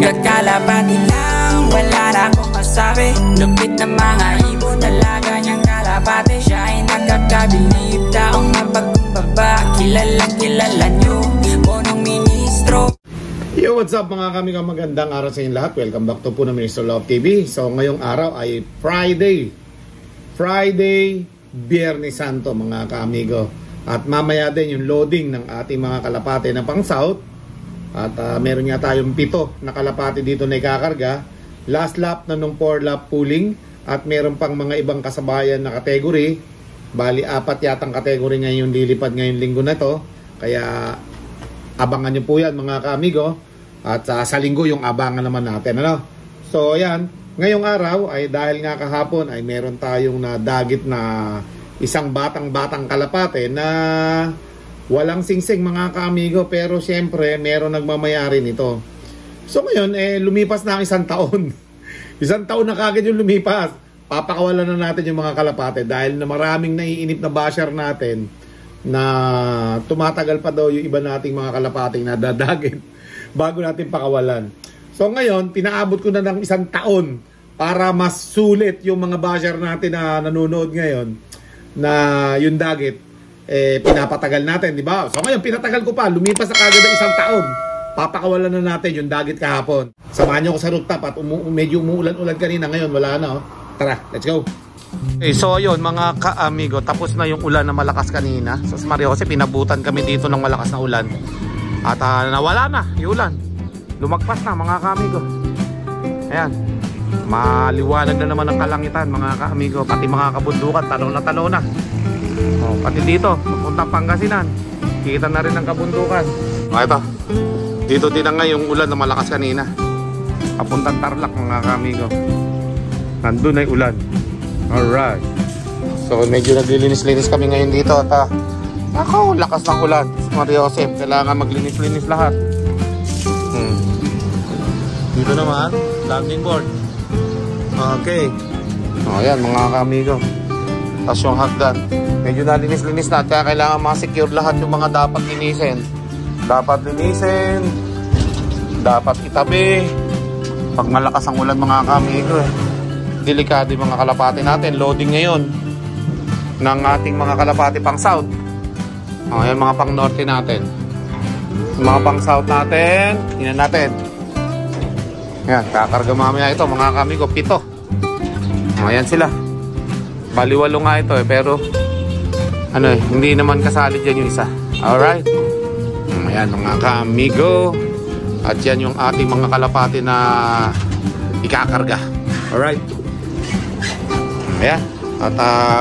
Kakalapati lang, wala na akong masabi. Lupit na mga ibon, talaga niyang kalapati. Siya ay nakakabilib, taong mapagkumbaba. Kilalang kilala niyo, punong ministro. Yo, what's up mga kamigo? Magandang araw sa inyo lahat. Welcome back to Puno Ministro Love TV. So ngayong araw ay Friday, Biyernes Santo mga kamigo. At mamaya din yung loading ng ating mga kalapate na pang South. At meron nga tayong 7 na kalapate dito na ikakarga. Last lap na nung 4 lap pooling. At meron pang mga ibang kasabayan na category. Bali 4 yatang category ngayon lilipad ngayong linggo na to. Kaya abangan nyo po yan mga kaamigo. At sa linggo yung abangan naman natin, ano? So yan, ngayong araw ay dahil nga kahapon ay meron tayong nadagit na isang batang kalapate na walang singsing mga kaamigo. Pero syempre meron nagmamayari nito. So ngayon lumipas na ang isang taon. Isang taon na kagad yung lumipas. Papakawalan na natin yung mga kalapate dahil na maraming naiinip na basher natin na tumatagal pa daw yung iba nating mga kalapating na dadagit bago natin pakawalan. So ngayon, pinaabot ko na ng isang taon para mas sulit yung mga basher natin na nanonood ngayon na yung dagit, pinapatagal natin, di ba? So ngayon, pinatagal ko pa, lumipas na kagad ng isang taon. Papakawalan na natin yung dagit kahapon. Samahan nyo ko sa rooftop at medyo umuulan-ulan kanina. Ngayon, wala na. Oh. Tara, let's go. Okay, so ayun mga ka-amigo, tapos na yung ulan na malakas kanina. So sa Mario kasi pinabutan kami dito ng malakas na ulan. At nawala na yung ulan. Lumagpas na mga ka-amigo. Ayan. Maliwanag na naman ang kalangitan mga ka-amigo. Pati mga kabundukan, tanaw na. Oh, pati dito, papuntang Pangasinan. Kita na rin ang kabundukan. Oh, ito. Dito din na nga yung ulan na malakas kanina. Papuntang Tarlac mga ka-amigo. Nandun na yung ulan. Alright. So medyo naglilinis-linis kami ngayon dito. At ako, lakas ng ulan. Mario Joseph, kailangan maglinis-linis lahat. Dito naman, landing board. Okay. O yan mga ka-amigo. Tapos yung hagdan. Medyo nalinis-linis na. Kaya kailangan ma-secure lahat yung mga dapat linisin. Dapat linisin. Dapat itabi. Pag malakas ang ulan mga ka-amigo delikado yung mga kalapati natin. Loading ngayon ng ating mga kalapati pang South. O, yan mga pang Norte natin. Yung mga pang South natin, tingnan natin. Yan, kakarga mamaya ito mga kamigo, 7. O, yan sila. Baliwalo nga ito pero hindi naman kasali dyan yung isa. Alright. Ayan mga kamigo. At yan yung ating mga kalapati na ikakarga. Alright. Ayan. At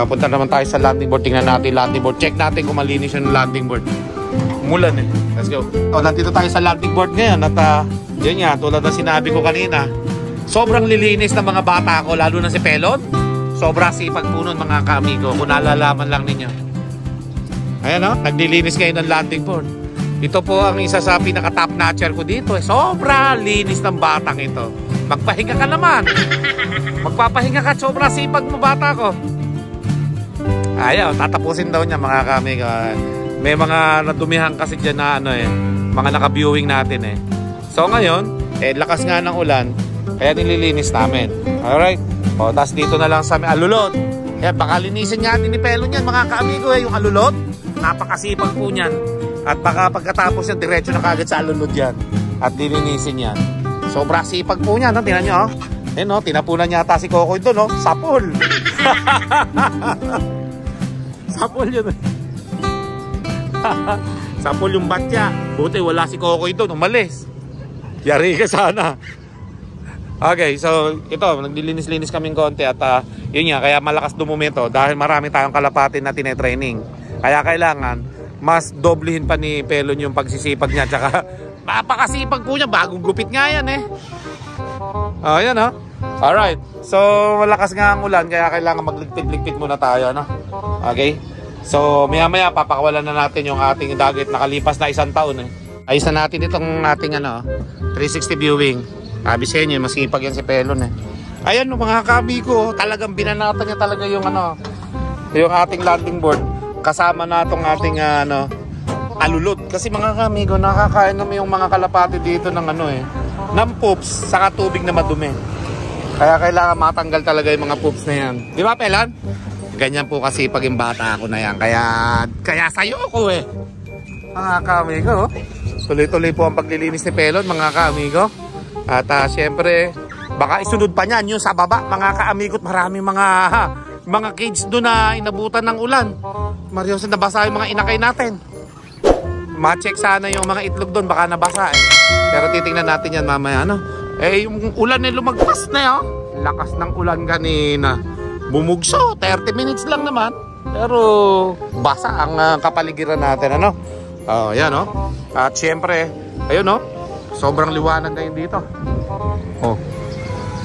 punta naman tayo sa landing board. Tingnan natin landing board. Check natin kung malinis yung landing board. Umulan Let's go. So, nandito tayo sa landing board ngayon. At yan nga, tulad ng sinabi ko kanina, sobrang lilinis ng mga bata ko, lalo na si Pelon. Sobrang sipag po nun mga kaamigo. Kung nalalaman lang ninyo. Ayan o, naglilinis ngayon ng landing board. Ito po ang isa sa pinaka-top notcher ko dito. Sobrang linis ng batang ito. Magpahinga ka naman. Magpapahinga ka, sobrang sipag mo bata ko. Ayaw, tatapusin daw niya mga kamigo. May mga nadumihan kasi dyan na mga naka-viewing natin So ngayon, lakas nga ng ulan, kaya nililinis namin. Alright. O, tapos dito na lang sa alulot. Kaya baka linisin natin ni Pelon yan mga kamigo yung alulot. Napakasipag po niyan. At baka pagkatapos yan, diretso na kagad sa alulot yan. At lilinisin yan. Sobrang sipag po niyan. Tingnan nyo tinapunan yata si Kokoy doon, sapol. Sapol yun. Sapol yung batya. Buti wala si Kokoy doon, umalis. Yari ka sana. Okay, so ito, naglilinis-linis kaming konti. At yun nga, kaya malakas dumumito dahil marami tayong kalapatin na tinetraining. Kaya kailangan mas doblehin pa ni Pelon yung pagsisipag niya. Tsaka napakasipag po niya, bagong gupit nga yan Ayan Alright, so malakas nga ang ulan kaya kailangan magligpit-ligpit muna tayo Okay, so maya-maya papakawalan na natin yung ating dagit. Nakalipas na isang taon Ayos na natin itong ating 360 viewing. Sabi sa inyo, masipag yan si Pelon Ayan mga kabigo, talagang binanatan niya talaga yung yung ating landing board. Kasama na itong ating alulot. Kasi mga kamigo, nakakain naman yung mga kalapati dito ng ng poops saka tubig na madumi. Kaya kailangan matanggal talaga yung mga poops na yan. Di ba, Pelan? Ganyan po kasi pag yung bata ako na yan. Kaya sayo ko eh. Mga ka-amigo, tuloy-tuloy po ang paglilinis ni Pelon, mga ka-amigo. At syempre, baka isunod pa niyan yung sa baba, mga ka-amigo. Maraming mga kids doon na inabutan ng ulan. Mariosa, nabasa yung mga inakay natin. Ma-check sana yung mga itlog doon, baka nabasa eh. Pero titingnan natin yan mamaya, ano? Eh, yung ulan ay lumagpas na yun. Lakas ng ulan kanina. Bumugso, 30 minutes lang naman. Pero basa ang kapaligiran natin, ano? Oh, yan, oh. At syempre, ayun, oh. Sobrang liwanag ngayon dito. Oh.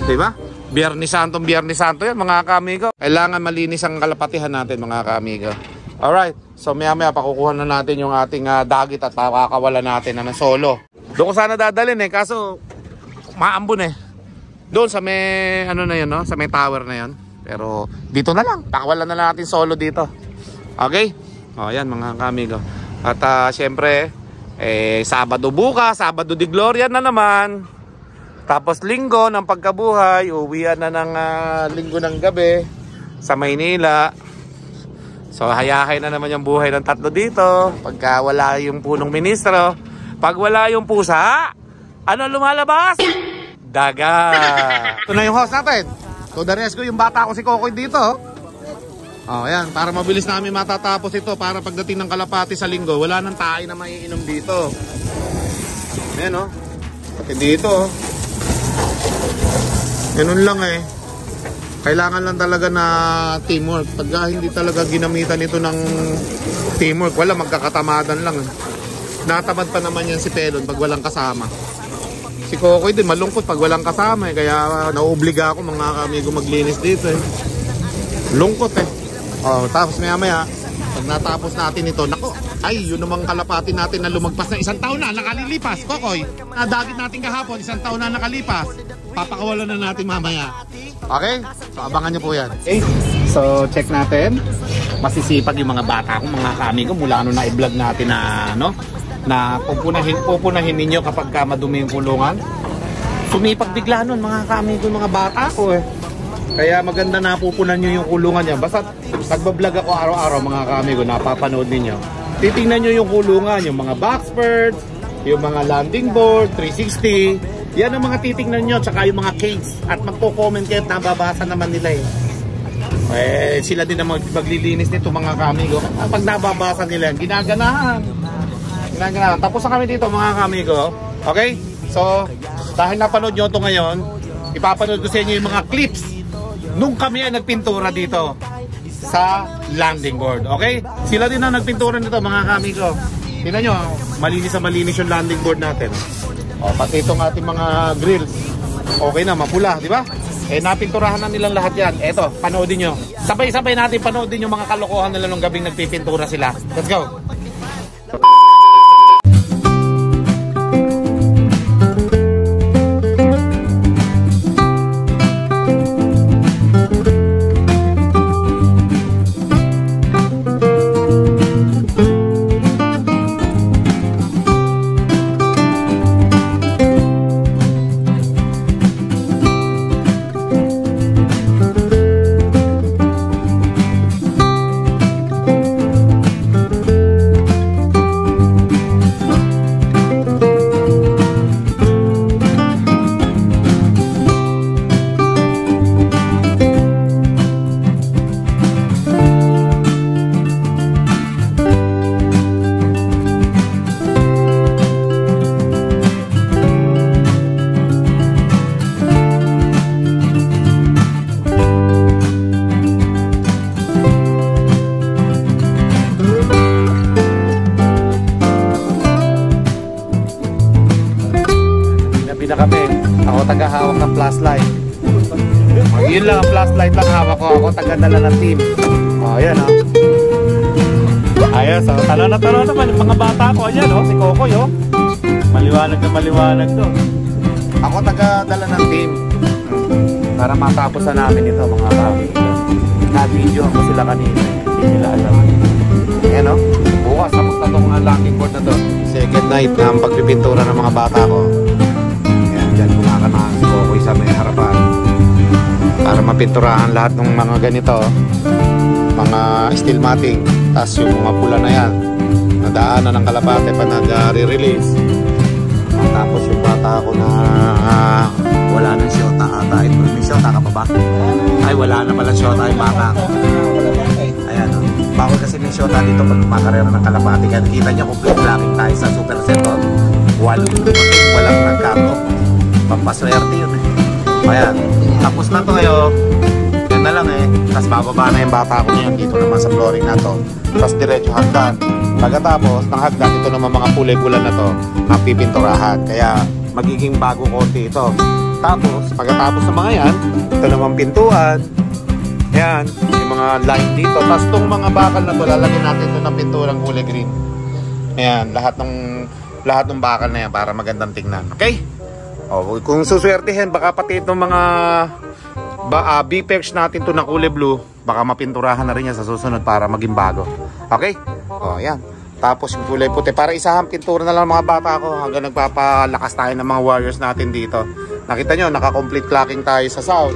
Diba? Biyernes Santo yan, mga ka-amigo. Kailangan malinis ang kalapatihan natin, mga ka-amigo. Alright. So, maya-maya pakukuha na natin yung ating dagit at pakakawala natin na ng solo. Doon ko sana dadalhin eh, kaso maambon eh. Doon sa may, ano na yun, no? Sa may tower na yun. Pero dito na lang, pakawalan na lang natin solo dito. Okay? O, yan mga ka-amigo. At syempre, Sabado bukas, Sabado de Gloria na naman. Tapos linggo ng pagkabuhay, uwian na ng linggo ng gabi sa Maynila. So hayahay na naman yung buhay ng tatlo dito. Pagka wala yung punong ministro, pag wala yung pusa, ano lumalabas? Daga. Ito na yung host natin. So the rest ko, yung bata ko si Kokoy dito. Oh, ayan, para mabilis namin matatapos ito. Para pagdating ng Kalapati sa linggo, wala nang tayo na maiinom dito. Ayan, oh. Pati dito, oh. Ganun lang eh. Kailangan lang talaga na teamwork. Pagka hindi talaga ginamitan ito ng teamwork, wala, magkakatamadan lang. Natamad pa naman yan si Pelon pag walang kasama. Si Kokoy din malungkot pag walang kasama eh. Kaya nauobliga ako mga kamigo maglinis dito eh. Lungkot eh. Oh, tapos maya-maya, pag natapos natin ito, nako, ay, yun namang Kalapati natin na lumagpas na 1 taon na nakalilipas. Kokoy, nadagit natin kahapon, 1 taon na nakalipas. Papakawalan na natin mamaya. Okay? So, abangan nyo po yan. Okay? So, check natin. Masisipag yung mga bata kong mga kamigo mula ano na i-vlog natin na, ano, na pupunahin ninyo kapag madumi yung kulungan. Sumipag bigla nun mga kamigo, mga bata ko eh. Kaya maganda na pupunan nyo yung kulungan niya. Basta nagbablog ako araw-araw mga kamigo, napapanood ninyo. Titingnan nyo yung kulungan, yung mga backspurts, yung mga landing board, 360. Yan ang mga titingnan nyo, tsaka yung mga cage. At magpo-comment kayo, nababasa naman nila eh. Sila din na maglilinis nito mga kamigo. Pag nababasa nila yan, ginaganahan. Tapos na kami dito mga kamigo. Okay? So, dahil napanood nyo ito ngayon, ipapanood ko sa inyo yung mga clips nung kami ay nagpintura dito sa landing board. Okay? Sila din na nagpintura nito mga kamigo. Tingnan nyo, malinis na malinis yung landing board natin. O, pati itong ating mga grills. Okay na, mapula, di ba? Eh, napinturahan na nilang lahat yan. Eto, panoodin nyo. Sabay-sabay natin panoodin yung mga kalokohan nila nung gabing nagpipintura sila. Let's go! Tagahawak ng flashlight. Yun lang ang flashlight lang hawak ko. Ako tagadala ng team. O, ayan o. Ayan, so talo na naman yung mga bata ko. Ayan o, si Kokoy o. Maliwanag na maliwanag to. Ako tagadala ng team. Para matapos na namin ito mga kami. Na-video ako sila kanina. Hindi nila alam. Ayan o. Bukas tapos na itong landing board na to. Second night na ang pagpipintura ng mga bata ko. Ayan, mapinturahan lahat ng mga ganito, mga steel matting. Tapos yung mga pula na yan, nadaanan ng kalapate pa nag-re-release. Tapos yung bata ko na wala nang syota ata. May syota ka pa ba? Ay, wala na pala syota yung bata ko. Ayan o. Bawal kasi may syota dito pag kumakarera ng kalapate. Kaya nakita niya complete blocking tayo sa Super Seton. Walang nagkato. Pampaswerte yun eh. Ayan. Tapos na to ngayon. Yan na lang eh. Tapos bababa na yung bata ko ngayon. Dito naman sa flooring na to. Tapos diretso hagdan. Pagkatapos ng hagdan, ito naman mga kulay-pula na to, mapipinturahan. Kaya magiging bago konti ito. Tapos, pagkatapos ng mga yan, ito naman pintuan. Yan, yung mga line dito. Tapos itong mga bakal na to, lalagyan natin ito ng pinturang kulay green. Ayan, lahat ng bakal na yan para magandang tingnan. Okay? O, kung suswertihin, baka pati itong mga B-pex natin to na kulay blue, baka mapinturahan na rin yan sa susunod para maging bago. Okay? O, yan. Tapos yung kulay puti, para isahang pintura na lang mga bata ko hanggang nagpapalakas tayo ng mga warriors natin dito. Nakita nyo, naka-complete clocking tayo sa south.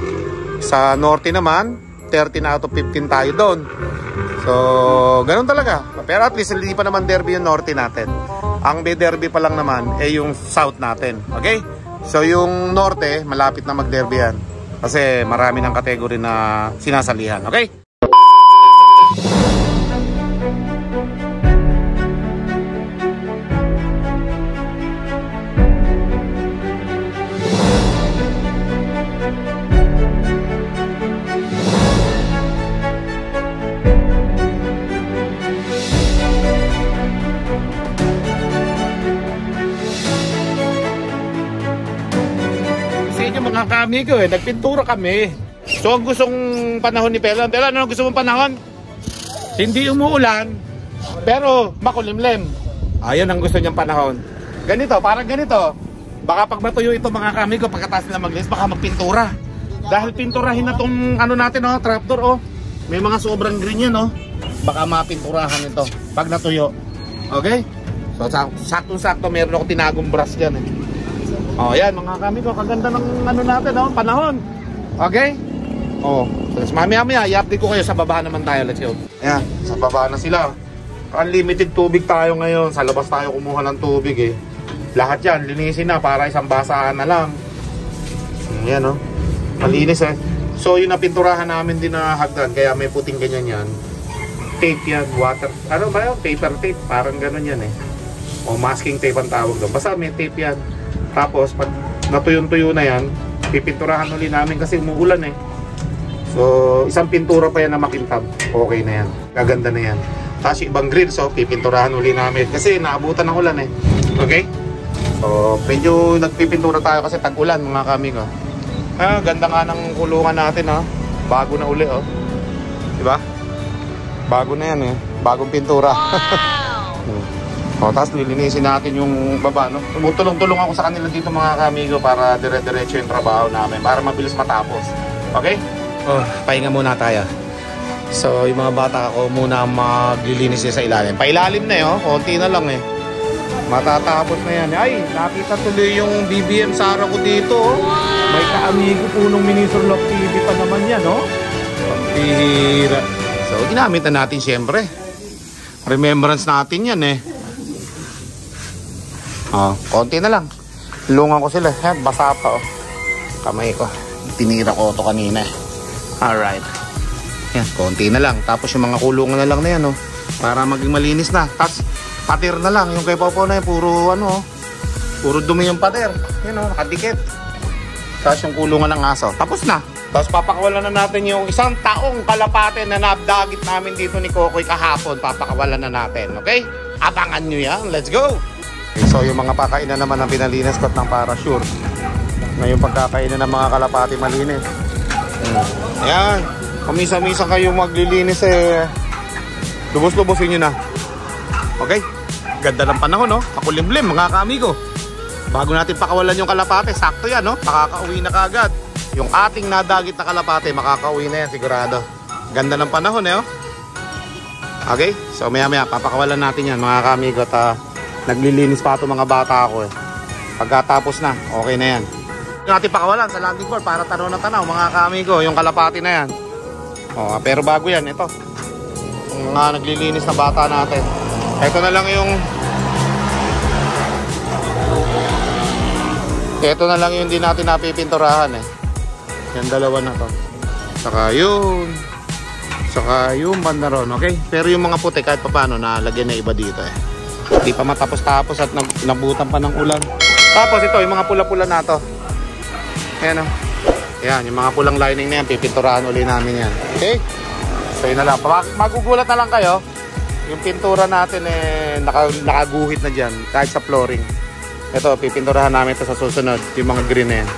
Sa norte naman, 13 out of 15 tayo doon. So, ganun talaga. Pero at least hindi pa naman derby yung norte natin. Ang derby pa lang naman ay yung south natin. Okay? So, yung norte, malapit na mag-derby yan. Kasi marami ng kategory na sinasalihan. Okay? Mga kamigo nagpintura kami. So ang gustong panahon ni Pelan, ano gusto mong panahon? Hindi umuulan, pero makulimlim. Ayun ang gusto niyang panahon. Ganito, parang ganito. Baka pag matuyo ito mga kamigo, pagkatapos na maglinis, baka magpintura. Dahil pinturahin na tong ano natin, oh, trapdoor, oh. May mga sobrang green yan, oh. Baka mapinturahan ito pag natuyo. Okay? So sakto-sakto meron ako tinagong brush dyan, eh. Oh, yan mga kamigo, kaganda ng ano natin, oh, panahon. Okay? Oh, tapos mamaya i-update ko kayo sa baba naman tayo. Let's go. Ayan, sa baba na sila. Unlimited tubig tayo ngayon. Sa labas tayo kumuha ng tubig eh. Lahat yan, linisin na para isang basaan na lang. Ayan, oh. Malinis eh. So yung napinturahan namin din na hagdan, kaya may puting ganyan yan. Tape yan, water, ano ba yun? Paper tape, parang ganun yan eh. O masking tape ang tawag doon. Basta may tape yan. Tapos pag natuyon-tuyo na yan, pipinturahan ulit namin kasi umuulan eh. So isang pintura pa yan na makintab. Okay na yan, gaganda na yan. Tapos ibang grills, so pipinturahan ulit namin kasi naabutan ng ulan eh. Okay? So medyo nagpipintura tayo kasi tag-ulan mga kamigo. Ah, ganda nga ng kulungan natin, oh. Bago na uli, oh. Diba? Bago na yan eh. Bagong pintura. O, tapos lilinisin natin yung baba, no? Tumutulong-tulong ako sa kanila dito mga kamigo para dire-diretso yung trabaho namin para mabilis matapos. Okay? Oh, pahinga muna tayo. So, yung mga bata ko muna maglilinis sa ilalim. Pailalim na eh, oh. Konti na lang eh. Matatapos na yan. Ay, nakita tuloy yung BBM Sara ko dito, oh. May kaamigo punong Minister Love TV pa naman yan, oh. Pihira. So, ginamit na natin siyempre. Remembrance natin yan eh. Oh, konti na lang. Lungan ko sila. Yan, basa pa, oh. Kamay ko. Tinira ko ito kanina. Alright. Yan, konti na lang. Tapos yung mga kulungan na lang na yan, oh. Para maging malinis na. Tapos, patir na lang. Yung kay Popo na yan, puro ano, oh. Puro dumi yung patir. Yan, oh, nakadikit. Tapos yung kulungan ng aso. Tapos na. Tapos papakawalan na natin yung isang taong kalapate na nabdagit namin dito ni Kokoy kahapon. Papakawalan na natin, okay? Abangan nyo yan. Let's go! Okay, so yung mga pakainan naman ang pinalinis ko ng parachute. Ngayon pagkakainan ng mga kalapati malinis. Ayan. Kamisa-misa kayo maglilinis eh. Lubos-lubosin nyo na. Okay? Ganda ng panahon, no? Makulimlim mga kaamigo. Bago natin pakawalan yung kalapate, sakto yan, no? Makakauwi na kagad. Yung ating nadagit na kalapate, makakauwi na yan sigurado. Ganda ng panahon, eh, oh. Okay? So maya-maya papakawalan natin yan mga kaamigo. At naglilinis pa ito mga bata ako eh. Pagkatapos na, okay na yan. natin pakawalan sa landing board para tanaw na tanaw mga kaamigo, yung kalapati na yan. Pero bago yan, ito. Yung mga naglilinis na bata natin. Ito na lang yung di natin napipinturahan eh. Yan dalawa na to. Saka yung banda ron, okay? Pero yung mga puti kahit paano nalagyan na iba dito eh. Hindi pa matapos-tapos at nabutan pa ng ulan. Tapos ito, yung mga pula-pula na to. Ayan o. Ayan, yung mga pulang lining na yan, pipinturahan uli namin yan. Okay? So yun na lang. Magugulat na lang kayo. Yung pintura natin eh, nakaguhit na dyan. Kahit sa flooring. Ito, pipinturahan namin ito sa susunod. Yung mga green na yan.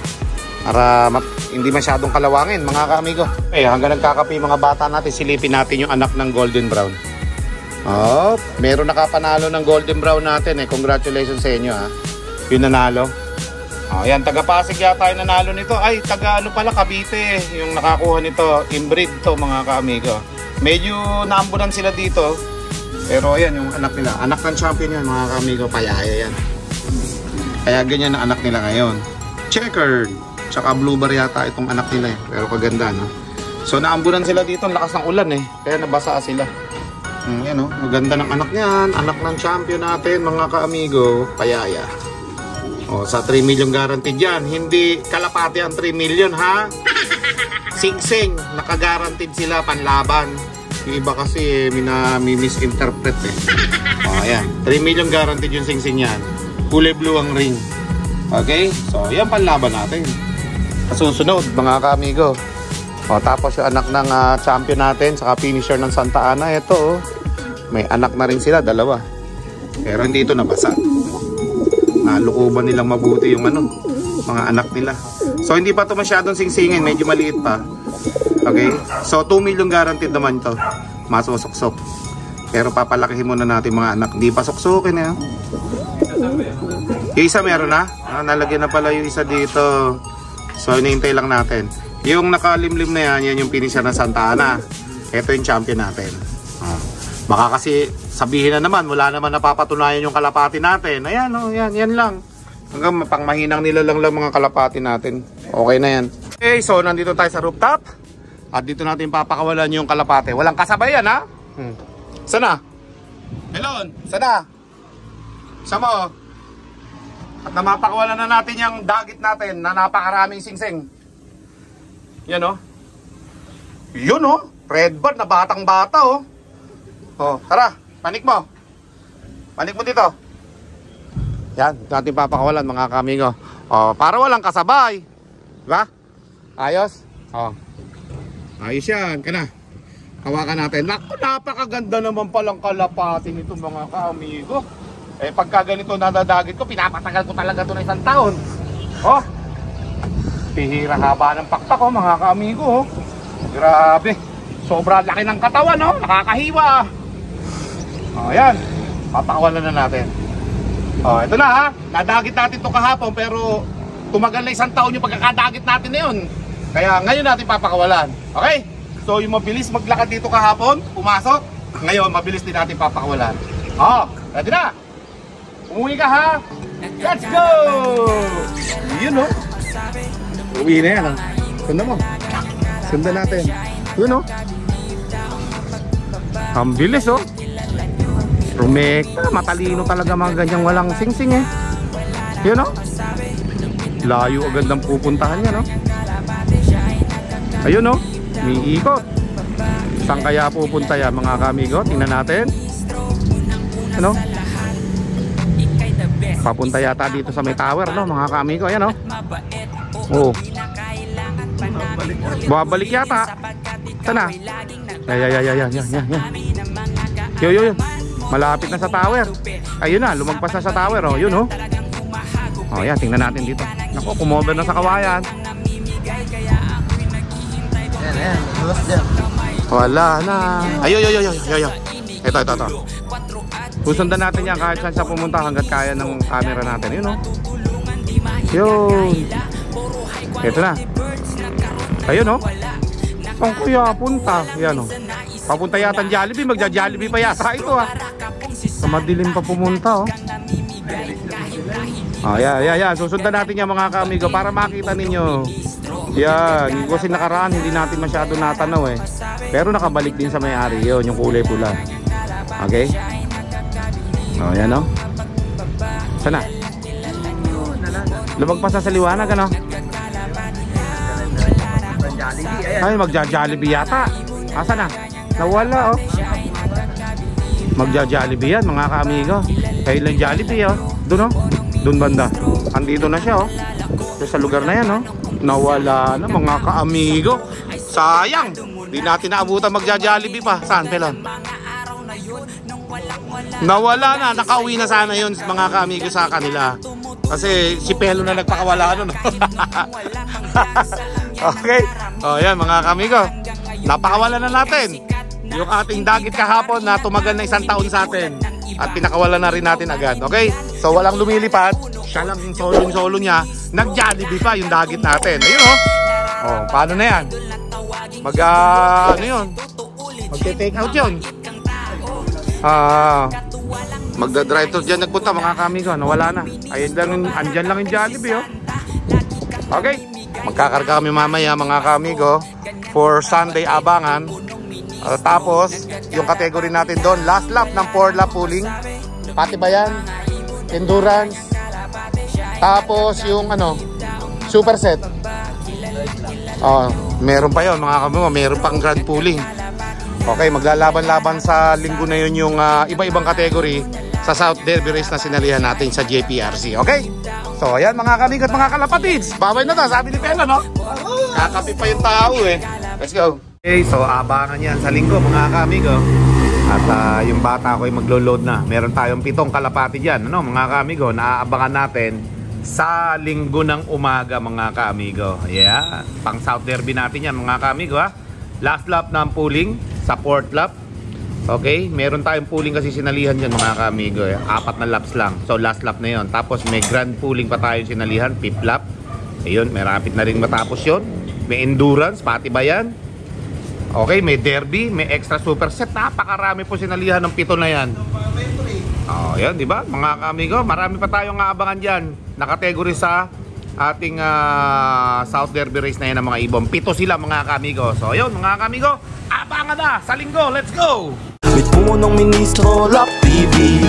Para hindi masyadong kalawangin, mga kaamigo. Okay, hanggang nagkakape mga bata natin, silipin natin yung anak ng golden brown. Meron nakapanalo ng golden brown natin eh. Congratulations sa inyo ha. Yung nanalo. Yan, taga Pasig yata yung nanalo nito. Ay, taga ano pala, Cavite yung nakakuha nito. Inbreed to mga kaamigo. Medyo naambunan sila dito. Pero ayan yung anak nila. Anak ng champion yan mga kaamigo. Payaya yan. Kaya ganyan ang anak nila ngayon. Checkered. Tsaka blue bar yata itong anak nila eh. Pero kaganda no. So naambunan sila dito. Ang lakas ng ulan eh. Kaya nabasa sila. Yan o. Maganda ng anak niyan. Anak ng champion natin mga kaamigo. Payaya. Sa 3 million guaranteed yan. Hindi kalapati ang 3 million ha. Sing-sing. Naka-guaranteed sila panlaban. Yung iba kasi misinterpret eh. Ayan. 3 million guaranteed yung sing-sing yan. Kulay blue ang ring. Okay? So yan panlaban natin. Susunod mga kaamigo. Tapos yung anak ng champion natin. Saka finisher ng Santa Ana. Ito may anak na rin sila. Dalawa. Pero hindi ito nabasa. Nalukuban nilang mabuti yung mga anak nila. So hindi pa ito masyadong singsingin, medyo maliit pa. Okay? So 2 million guaranteed naman ito. Masusuksok. Pero papalakihin muna natin mga anak. Hindi pa suksukin eh. Yung isa meron na. Nalagyan na pala yung isa dito. So hinihintay lang natin. Yung nakalimlim na yan, yan yung finisher ng Santa Ana. Ito yung champion natin. Baka kasi sabihin na naman, wala naman napapatunayan yung kalapati natin. Ayan, yan lang. Hanggang pang mahinang nilalang lang mga kalapati natin. Okay na yan. Okay, so nandito tayo sa rooftop. At dito natin papakawalan yung kalapati. Walang kasabayan ha? Sana? Melon, sana? Sama. At namapakawalan na natin yung dagit natin na napakaraming singsing. Yan o. Yun o. Red bird na batang bata o. Tara, panik mo. Panik mo dito. Yan, natin papakawalan mga kaamigo. Para walang kasabay. Diba? Ayos? Ayos yan. Kana. Hawakan natin. Naku, napakaganda naman palang kalapati nito mga kaamigo. Pagka ganito nadadagit ko, pinapatagal ko talaga ito na 1 taon. Pihira haba ng pakpak mga kaamigo. Grabe. Sobrang laki ng katawan nakakahiwa. Ayan, papakawalan na natin. Ito na ha, nadagit natin ito kahapon pero tumagal na 1 taon yung pagkakadagit natin na yun. Kaya ngayon natin papakawalan. Okay? So yung mabilis maglakad dito kahapon, pumasok. Ngayon mabilis din natin papakawalan. Ready na? Umuwi ka ha? Let's go! Yun uwi na yan Sundan mo. Sundan natin. Yun ang bilis Rumekta, matalino talaga mga ganyang walang singsing eh. Yun layo agad ng pupuntahan niya Ayun may ikot. Saan kaya pupunta yan mga kaamigo? Tingnan natin. Papunta yata dito sa may tower mga kaamigo. Ayan babalik yata. Sana. Yan. Yo. Malapit na sa tower. Ayun na, lumagpas na sa tower yun yan, tingnan natin dito. Naku, kumover na sa kawayan. Yan. Wala na. Ayo. Ito. Susundan natin yan kahit saan siya pumunta hanggat kaya ng camera natin. Yun. Ito na. Ayun saan kuya punta? Yan papunta yata ng Jollibee. Magja-Jollibee pa yata ito Sa madilim pa pumunta Oh, yan. Susundan natin yan mga kaamigo para makita ninyo. Yan, kasi nakaraan hindi natin masyado natanaw eh. Pero nakabalik din sa may-ari yun, yung kulay pula. Okay? Oh, yan oh. Sana? Lumagpas na sa liwanag ano? Ay, magja-Jollibee yata. Asa na? Nawala oh. Magja-Jollibee yan mga kaamigo. Kailan Jollibee oh. Doon oh. Doon banda. Andito na siya oh. Sa lugar na yan oh. Nawala na mga kaamigo. Sayang. Di natin naabutan magja-Jollibee pa. Saan Pelon? Nawala na. Nakauwi na sana yun mga kaamigo sa kanila. Kasi si Pelo na nagpakawala ano no? Okay. O yan mga kaamigo. Napakawala na natin yung ating dagit kahapon na tumagal na 1 taon sa atin. At pinakawala na rin natin agad. Okay? So walang lumilipad. Siya lang yung solo niya. Nag-Jollibee pa yung dagit natin. Ayun oh. Oh, paano na yan? Ano yun? Magte-take out yun. Magda-drive tour dyan nagpunta mga kamigo. Nawala na. Andyan lang yung Jollibee oh. Okay. Magkakarga kami mamaya mga kamigo for Sunday abangan. Tapos yung category natin doon, last lap ng 4 lap pooling. Pati ba yan? Endurance. Tapos yung superset. Meron pa yon mga kamigo. Meron pang grand pooling. Okay, maglalaban-laban sa linggo na yun yung iba-ibang category sa South Derby Race na sinalihan natin sa JPRC. Okay? So, ayan mga kamigo at mga kalapatids. Babay na to, sabi ni Pelo, no? Kakapi pa yung tao eh. Let's go. Okay, so abangan yan sa linggo mga kamigo. At yung bata ko ay maglo-load na. Meron tayong 7 kalapati dyan, ano, mga kamigo. Naaabangan natin sa linggo ng umaga mga kamigo. Yeah, pang South Derby natin yan mga kamigo ha. Last lap ng pooling sa 4th lap. Okay, meron tayong pooling kasi sinalihan dyan mga kamigo. 4 na laps lang. So last lap na yon. Tapos may grand pooling pa tayong sinalihan, 5th lap. Ayun, may rapid na rin matapos yon. May endurance, pati ba yan? Okay, may derby, may extra superset. Napakarami po sinalihan ng 7 na yan. Oh, yan, di ba? Mga kamigo, marami pa tayong aabangan diyan. Nakategory sa ating South Derby Race na yan ng mga ibon. 7 sila mga kamigo. So, ayun mga kamigo, abangan na sa linggo. Let's go! With punong ministro, Lap TV.